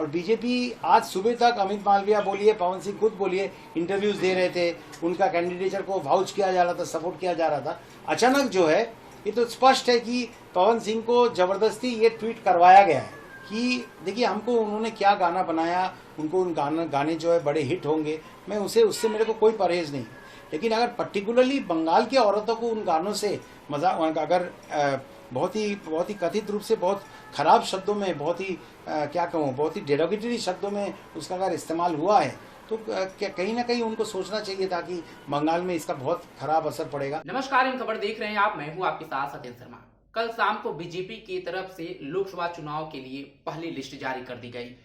और बीजेपी आज सुबह तक अमित मालविया बोलिए, पवन सिंह खुद बोलिए, इंटरव्यूज दे रहे थे, उनका कैंडिडेचर को वाउच किया जा रहा था, सपोर्ट किया जा रहा था। अचानक जो है ये तो स्पष्ट है कि पवन सिंह को जबरदस्ती ये ट्वीट करवाया गया है कि देखिए हमको उन्होंने क्या गाना बनाया, उनको उन गाने जो है बड़े हिट होंगे, मैं उससे मेरे को कोई परहेज नहीं। लेकिन अगर पर्टिकुलरली बंगाल की औरतों को उन गानों से मजाक, अगर बहुत ही कथित रूप से बहुत खराब शब्दों में, बहुत ही क्या कहूँ, बहुत ही डेरोगेटरी शब्दों में उसका अगर इस्तेमाल हुआ है तो कहीं ना कहीं उनको सोचना चाहिए था कि बंगाल में इसका बहुत खराब असर पड़ेगा। नमस्कार, इन खबर देख रहे हैं आप, मैं हूं आपके साथ सत्येंद्र शर्मा। कल शाम को बीजेपी की तरफ से लोकसभा चुनाव के लिए पहली लिस्ट जारी कर दी गई।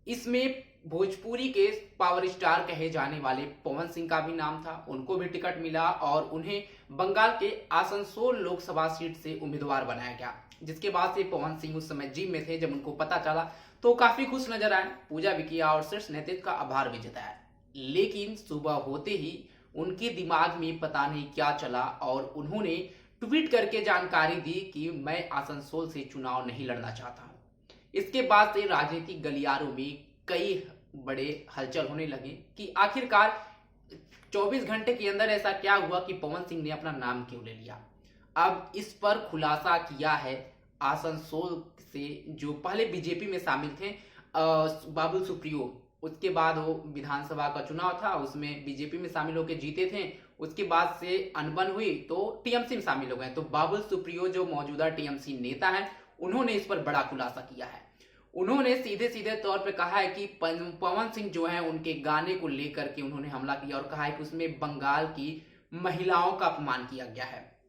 इसमें भोजपुरी के पावर स्टार कहे जाने वाले पवन सिंह का भी नाम था, उनको भी टिकट मिला और उन्हें बंगाल के आसनसोल लोकसभा सीट से उम्मीदवार बनाया गया। जिसके बाद से पवन सिंह उस समय जिम में थे, जब उनको पता चला तो काफी खुश नजर आए, पूजा भी किया और शीर्ष नेतृत्व का आभार भी जताया। लेकिन सुबह होते ही उनके दिमाग में पता नहीं क्या चला और उन्होंने ट्वीट करके जानकारी दी कि मैं आसनसोल से चुनाव नहीं लड़ना चाहता हूं। इसके बाद से राजनीतिक गलियारों में कई बड़े हलचल होने लगे कि आखिरकार 24 घंटे के अंदर ऐसा क्या हुआ कि पवन सिंह ने अपना नाम क्यों ले लिया। अब इस पर खुलासा किया है आसनसोल से जो पहले बीजेपी में शामिल थे बाबुल सुप्रियो। उसके बाद वो विधानसभा का चुनाव था, उसमें बीजेपी में शामिल होकर जीते थे। उसके बाद से अनबन हुई तो टीएमसी में शामिल हो गए। तो बाबुल सुप्रियो जो मौजूदा टीएमसी नेता हैं, उन्होंने इस पर बड़ा खुलासा किया है। उन्होंने सीधे सीधे तौर पे कहा है कि पवन सिंह जो है उनके गाने को लेकर के उन्होंने हमला किया और कहा है कि उसमें बंगाल की महिलाओं का अपमान किया गया है।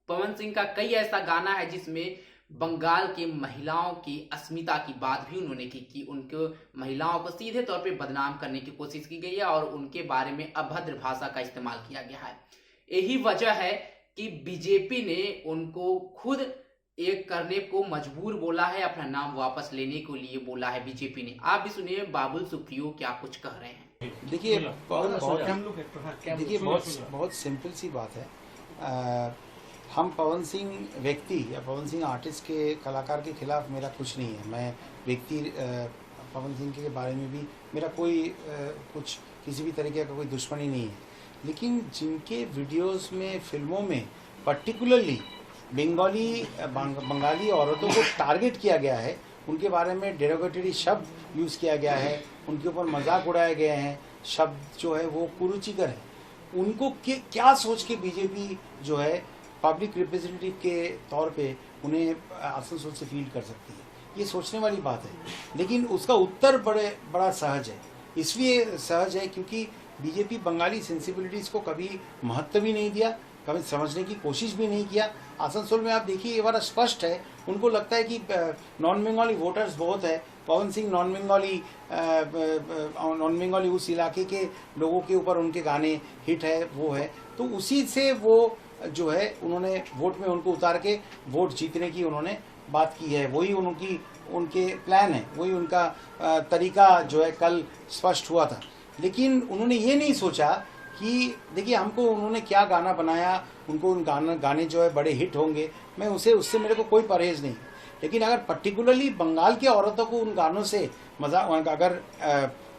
पवन सिंह का कई ऐसा गाना है जिसमें बंगाल के महिलाओं की अस्मिता की बात भी उन्होंने की कि उनको महिलाओं को सीधे तौर पे बदनाम करने की कोशिश की गई है और उनके बारे में अभद्र भाषा का इस्तेमाल किया गया है। यही वजह है कि बीजेपी ने उनको खुद एक करने को मजबूर बोला है, अपना नाम वापस लेने के लिए बोला है बीजेपी ने। आप भी सुनिए बाबुल सुप्रियो क्या कुछ कह रहे हैं। देखिए बहुत सिंपल सी बात है। हम पवन सिंह व्यक्ति या पवन सिंह आर्टिस्ट के कलाकार के खिलाफ मेरा कुछ नहीं है। मैं व्यक्ति पवन सिंह के बारे में भी मेरा कोई कुछ किसी भी तरीके का कोई दुश्मनी नहीं है। लेकिन जिनके वीडियोस में, फिल्मों में पर्टिकुलरली बंगाली औरतों को टारगेट किया गया है, उनके बारे में डेरोगेटरी शब्द यूज़ किया गया है, उनके ऊपर मजाक उड़ाए गए हैं, शब्द जो है वो कुरुचिकर है, उनको क्या सोच के बीजेपी जो है पब्लिक रिप्रेजेंटेटिव के तौर पे उन्हें आसनसोल से फील्ड कर सकती है, ये सोचने वाली बात है। लेकिन उसका उत्तर बड़ा सहज है। इसलिए सहज है क्योंकि बीजेपी बंगाली सेंसिबिलिटीज़ को कभी महत्व भी नहीं दिया, कभी समझने की कोशिश भी नहीं किया। आसनसोल में आप देखिए ये बड़ा स्पष्ट है, उनको लगता है कि नॉन बंगाली वोटर्स बहुत है, पवन सिंह नॉन बंगाली उस इलाके के लोगों के ऊपर उनके गाने हिट है, वो है, तो उसी से वो जो है उन्होंने वोट में उनको उतार के वोट जीतने की उन्होंने बात की है। वही उनके प्लान है, वही उनका तरीका जो है कल स्पष्ट हुआ था। लेकिन उन्होंने ये नहीं सोचा कि देखिए हमको उन्होंने क्या गाना बनाया, उनको उन गाने जो है बड़े हिट होंगे, मैं उससे मेरे को कोई परहेज नहीं। लेकिन अगर पर्टिकुलरली बंगाल की औरतों को उन गानों से मजाक, अगर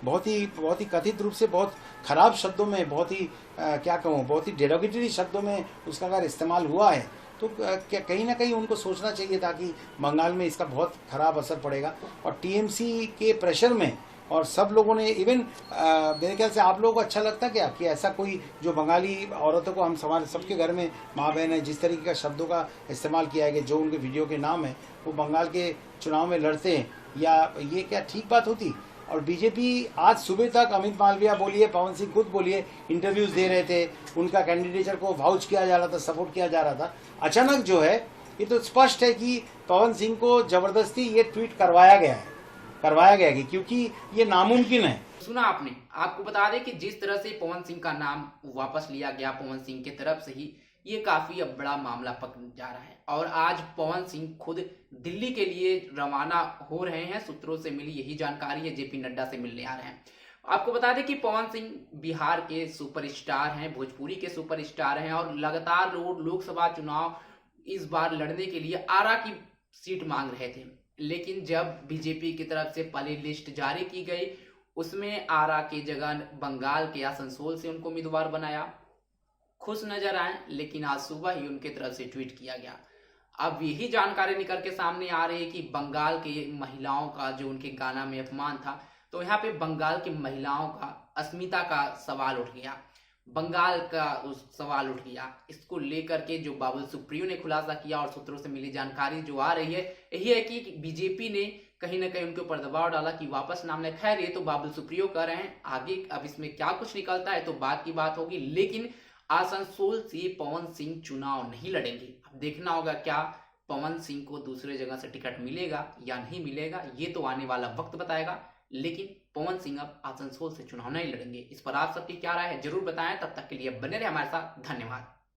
बहुत ही कथित रूप से बहुत खराब शब्दों में, बहुत ही क्या कहूँ, बहुत ही डेरोगेटरी शब्दों में उसका अगर इस्तेमाल हुआ है तो कहीं ना कहीं उनको सोचना चाहिए था कि बंगाल में इसका बहुत खराब असर पड़ेगा। और टीएमसी के प्रेशर में और सब लोगों ने, इवन मेरे ख्याल से आप लोगों को अच्छा लगता क्या कि ऐसा कोई जो बंगाली औरतों को, हम सबके घर में माँ बहन है, जिस तरीके का शब्दों का इस्तेमाल किया है कि जो उनके वीडियो के नाम है वो बंगाल के चुनाव में लड़ते हैं, या ये क्या ठीक बात होती? और बीजेपी आज सुबह तक अमित मालविया बोलिए, पवन सिंह खुद बोलिए, इंटरव्यूज दे रहे थे, उनका कैंडिडेचर को वाउच किया जा रहा था, सपोर्ट किया जा रहा था। अचानक जो है ये तो स्पष्ट है कि पवन सिंह को जबरदस्ती ये ट्वीट करवाया गया कि क्योंकि ये नामुमकिन है। सुना आपने, आपको बता दें कि जिस तरह से पवन सिंह का नाम वापस लिया गया पवन सिंह की तरफ से ही, ये काफी अब बड़ा मामला पक जा रहा है। और आज पवन सिंह खुद दिल्ली के लिए रवाना हो रहे हैं, सूत्रों से मिली यही जानकारी है, जेपी नड्डा से मिलने आ रहे हैं। आपको बता दें कि पवन सिंह बिहार के सुपरस्टार हैं, भोजपुरी के सुपरस्टार हैं और लगातार लोकसभा चुनाव इस बार लड़ने के लिए आरा की सीट मांग रहे थे। लेकिन जब बीजेपी की तरफ से पहली लिस्ट जारी की गई उसमें आरा की जगह बंगाल के आसनसोल से उनको उम्मीदवार बनाया। खुश नजर आए, लेकिन आज सुबह ही उनकी तरफ से ट्वीट किया गया। अब यही जानकारी निकल के सामने आ रही है कि बंगाल की महिलाओं का जो उनके गाना में अपमान था, तो यहाँ पे बंगाल की महिलाओं का अस्मिता का सवाल उठ गया, बंगाल का उस सवाल उठ गया। इसको लेकर के जो बाबुल सुप्रियो ने खुलासा किया और सूत्रों से मिली जानकारी जो आ रही है यही है कि बीजेपी ने कहीं ना कहीं उनके ऊपर दबाव डाला कि वापस नाम ले। खैर ये तो बाबुल सुप्रियो कर रहे हैं, आगे अब इसमें क्या कुछ निकलता है तो बात की बात होगी। लेकिन आसनसोल से पवन सिंह चुनाव नहीं लड़ेंगे। अब देखना होगा क्या पवन सिंह को दूसरे जगह से टिकट मिलेगा या नहीं मिलेगा, ये तो आने वाला वक्त बताएगा। लेकिन पवन सिंह अब आसनसोल से चुनाव नहीं लड़ेंगे। इस पर आप सबकी क्या राय है जरूर बताएं। तब तक के लिए बने रहे हमारे साथ। धन्यवाद।